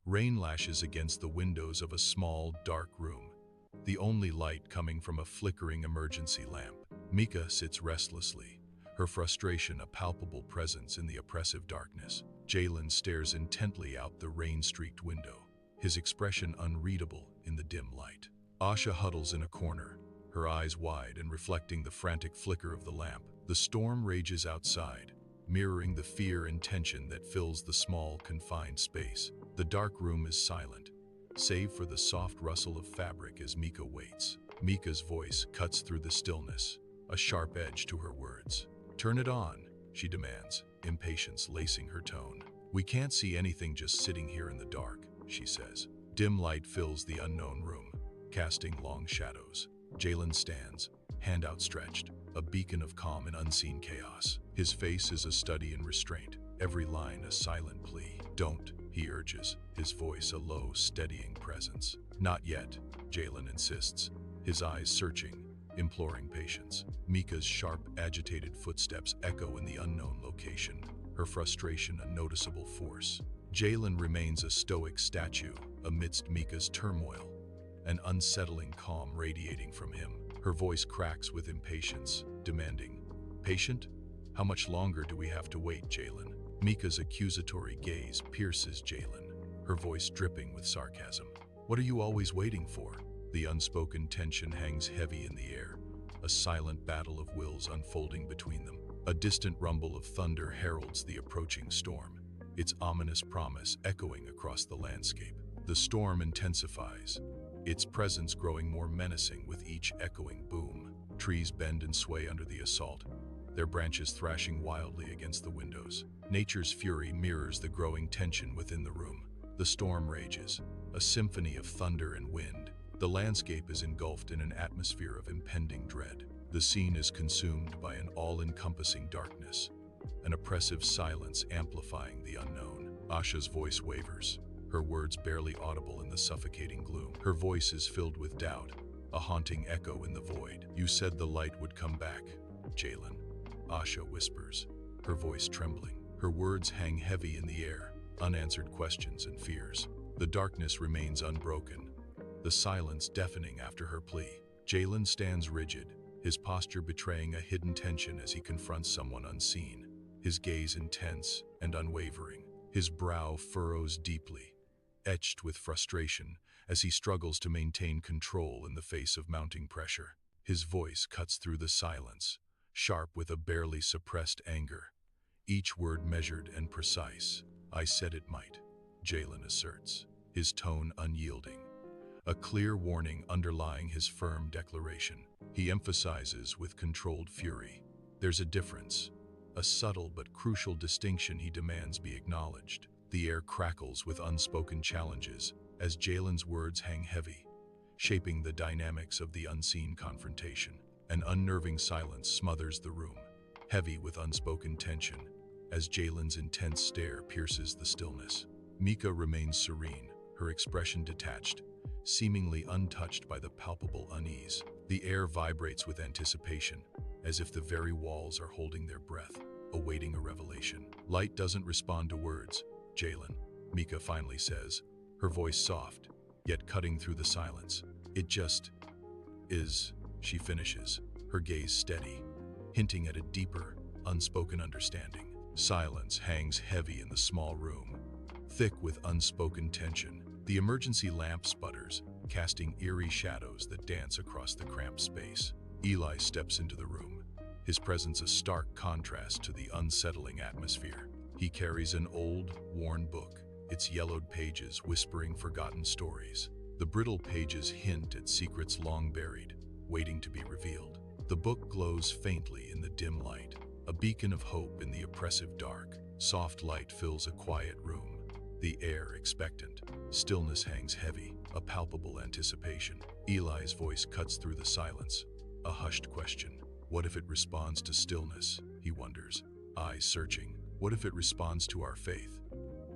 Rain lashes against the windows of a small, dark room, the only light coming from a flickering emergency lamp. Mika sits restlessly, her frustration a palpable presence in the oppressive darkness. Jalen stares intently out the rain-streaked window, his expression unreadable in the dim light. Asha huddles in a corner, her eyes wide and reflecting the frantic flicker of the lamp. The storm rages outside, mirroring the fear and tension that fills the small, confined space. The dark room is silent, save for the soft rustle of fabric as Mika waits. Mika's voice cuts through the stillness, a sharp edge to her words. "Turn it on," she demands, impatience lacing her tone. "We can't see anything just sitting here in the dark," she says. Dim light fills the unknown room, casting long shadows. Jalen stands, hand outstretched, a beacon of calm in unseen chaos. His face is a study in restraint, every line a silent plea. "Don't," he urges, his voice a low, steadying presence. "Not yet," Jalen insists, his eyes searching, imploring patience. Mika's sharp, agitated footsteps echo in the unknown location, her frustration a noticeable force. Jalen remains a stoic statue amidst Mika's turmoil, an unsettling calm radiating from him. Her voice cracks with impatience, demanding, "Patient? How much longer do we have to wait, Jalen?" Mika's accusatory gaze pierces Jalen, her voice dripping with sarcasm. "What are you always waiting for?" The unspoken tension hangs heavy in the air, a silent battle of wills unfolding between them. A distant rumble of thunder heralds the approaching storm, its ominous promise echoing across the landscape. The storm intensifies, its presence growing more menacing with each echoing boom. Trees bend and sway under the assault, their branches thrashing wildly against the windows. Nature's fury mirrors the growing tension within the room. The storm rages, a symphony of thunder and wind. The landscape is engulfed in an atmosphere of impending dread. The scene is consumed by an all-encompassing darkness, an oppressive silence amplifying the unknown. Asha's voice wavers, her words barely audible in the suffocating gloom. Her voice is filled with doubt, a haunting echo in the void. "You said the light would come back, Jalen," Asha whispers, her voice trembling. Her words hang heavy in the air, unanswered questions and fears. The darkness remains unbroken, the silence deafening after her plea. Jalen stands rigid, his posture betraying a hidden tension as he confronts someone unseen, his gaze intense and unwavering. His brow furrows deeply, etched with frustration as he struggles to maintain control in the face of mounting pressure. His voice cuts through the silence, sharp with a barely suppressed anger, each word measured and precise. "I said it might," Jalen asserts, his tone unyielding, a clear warning underlying his firm declaration. He emphasizes with controlled fury, "There's a difference, a subtle but crucial distinction he demands be acknowledged." The air crackles with unspoken challenges as Jalen's words hang heavy, shaping the dynamics of the unseen confrontation. An unnerving silence smothers the room, heavy with unspoken tension, as Jalen's intense stare pierces the stillness. Mika remains serene, her expression detached, seemingly untouched by the palpable unease. The air vibrates with anticipation, as if the very walls are holding their breath, awaiting a revelation. "Light doesn't respond to words, Jalen," Mika finally says, her voice soft, yet cutting through the silence. "It just is," she finishes, her gaze steady, hinting at a deeper, unspoken understanding. Silence hangs heavy in the small room, thick with unspoken tension. The emergency lamp sputters, casting eerie shadows that dance across the cramped space. Eli steps into the room, his presence a stark contrast to the unsettling atmosphere. He carries an old, worn book, its yellowed pages whispering forgotten stories. The brittle pages hint at secrets long buried, waiting to be revealed. The book glows faintly in the dim light, a beacon of hope in the oppressive dark. Soft light fills a quiet room, the air expectant. Stillness hangs heavy, a palpable anticipation. Eli's voice cuts through the silence, a hushed question. What if it responds to stillness, he wonders, eyes searching. What if it responds to our faith?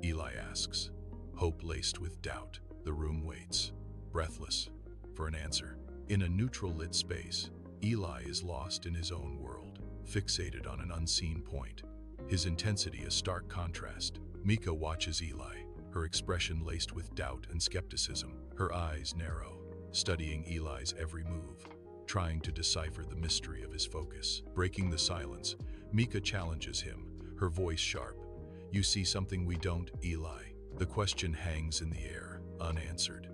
Eli asks, hope laced with doubt. The room waits, breathless, for an answer. In a neutral lit space, Eli is lost in his own world, fixated on an unseen point, his intensity a stark contrast. Mika watches Eli, her expression laced with doubt and skepticism. Her eyes narrow, studying Eli's every move, trying to decipher the mystery of his focus. Breaking the silence, Mika challenges him, her voice sharp. "You see something we don't, Eli?" The question hangs in the air, unanswered,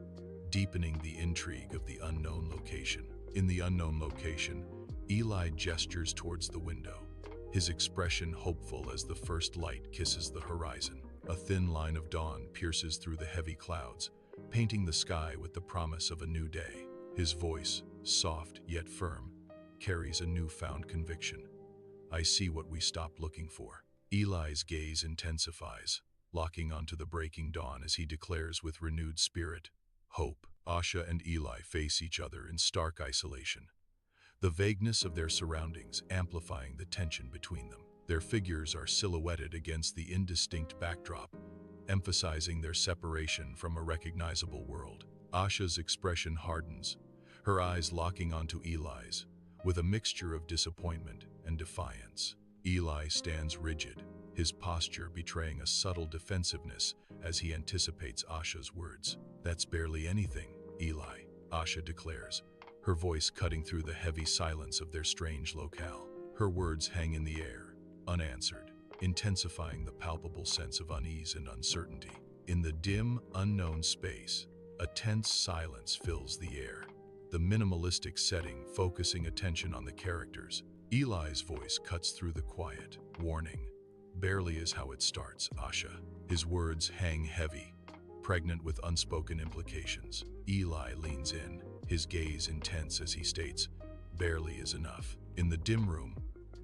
deepening the intrigue of the unknown location. In the unknown location, Eli gestures towards the window, his expression hopeful as the first light kisses the horizon. A thin line of dawn pierces through the heavy clouds, painting the sky with the promise of a new day. His voice, soft yet firm, carries a newfound conviction. "I see what we stopped looking for." Eli's gaze intensifies, locking onto the breaking dawn as he declares with renewed spirit, "Hope." Asha and Eli face each other in stark isolation, the vagueness of their surroundings amplifying the tension between them. Their figures are silhouetted against the indistinct backdrop, emphasizing their separation from a recognizable world. Asha's expression hardens, her eyes locking onto Eli's, with a mixture of disappointment and defiance. Eli stands rigid, his posture betraying a subtle defensiveness as he anticipates Asha's words. "That's barely anything, Eli," Asha declares, her voice cutting through the heavy silence of their strange locale. Her words hang in the air, unanswered, intensifying the palpable sense of unease and uncertainty. In the dim, unknown space, a tense silence fills the air, the minimalistic setting focusing attention on the characters. Eli's voice cuts through the quiet, warning, "Barely is how it starts, Asha." His words hang heavy, pregnant with unspoken implications. Eli leans in, his gaze intense as he states, "Barely is enough." In the dim room,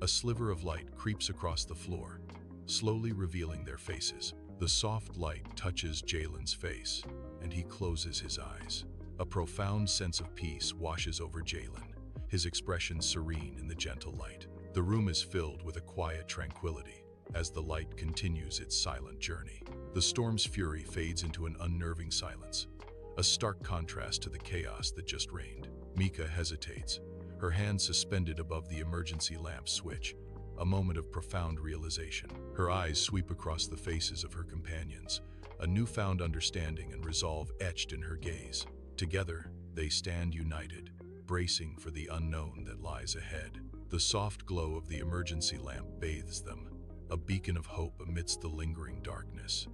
a sliver of light creeps across the floor, slowly revealing their faces. The soft light touches Jalen's face, and he closes his eyes. A profound sense of peace washes over Jalen, his expression serene in the gentle light. The room is filled with a quiet tranquility as the light continues its silent journey. The storm's fury fades into an unnerving silence, a stark contrast to the chaos that just reigned. Mika hesitates, her hand suspended above the emergency lamp switch, a moment of profound realization. Her eyes sweep across the faces of her companions, a newfound understanding and resolve etched in her gaze. Together, they stand united, bracing for the unknown that lies ahead. The soft glow of the emergency lamp bathes them, a beacon of hope amidst the lingering darkness.